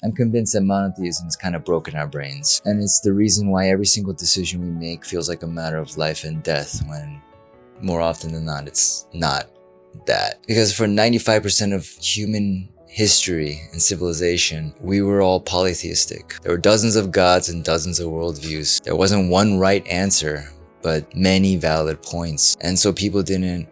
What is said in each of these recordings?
I'm convinced that monotheism has kind of broken our brains, and it's the reason why every single decision we make feels like a matter of life and death, when more often than not, it's not that. Because for 95% of human history and civilization, we were all polytheistic. There were dozens of gods and dozens of worldviews. There wasn't one right answer, but many valid points. And so people didn't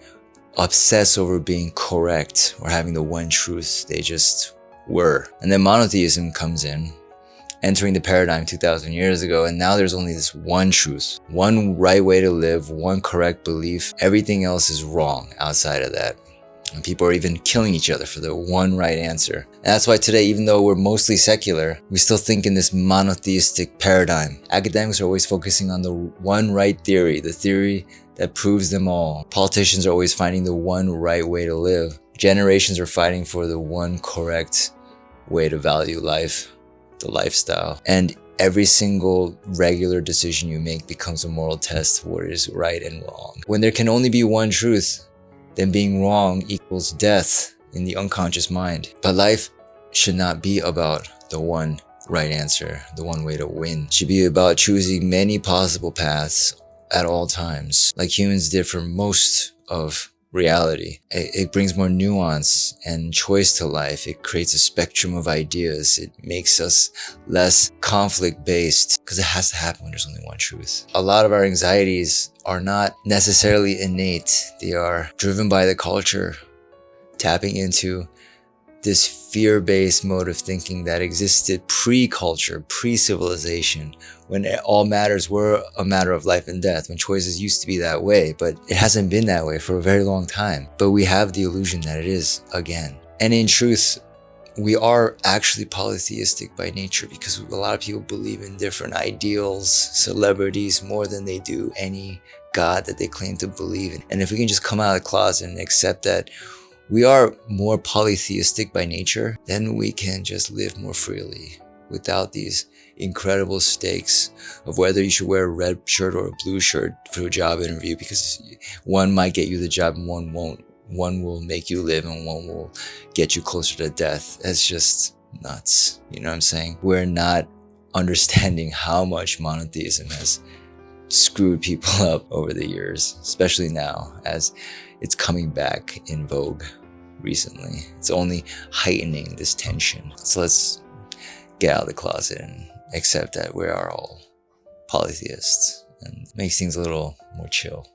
obsess over being correct or having the one truth. They just were. And then monotheism comes in, entering the paradigm 2,000 years ago, and now there's only this one truth, one right way to live, one correct belief. Everything else is wrong outside of that. And people are even killing each other for the one right answer. And that's why today, even though we're mostly secular, we still think in this monotheistic paradigm. Academics are always focusing on the one right theory, the theory that proves them all. Politicians are always finding the one right way to live. Generations are fighting for the one correct way to value life, the lifestyle. And every single regular decision you make becomes a moral test of what is right and wrong. When there can only be one truth, then being wrong equals death in the unconscious mind. But life should not be about the one right answer, the one way to win. It should be about choosing many possible paths at all times, like humans did for most of reality. It brings more nuance and choice to life. It creates a spectrum of ideas. It makes us less conflict-based, because it has to happen when there's only one truth. A lot of our anxieties are not necessarily innate. They are driven by the culture, tapping into this fear-based mode of thinking that existed pre-culture, pre-civilization, when all matters were a matter of life and death, when choices used to be that way. But it hasn't been that way for a very long time. But we have the illusion that it is again. And in truth, we are actually polytheistic by nature, because a lot of people believe in different ideals, celebrities, more than they do any God that they claim to believe in. And if we can just come out of the closet and accept that we are more polytheistic by nature, then we can just live more freely without these incredible stakes of whether you should wear a red shirt or a blue shirt for a job interview, because one might get you the job and one won't. One will make you live and one will get you closer to death. It's just nuts. You know what I'm saying? We're not understanding how much monotheism has screwed people up over the years, especially now as it's coming back in vogue recently. It's only heightening this tension. So let's get out of the closet and accept that we are all polytheists, and makes things a little more chill.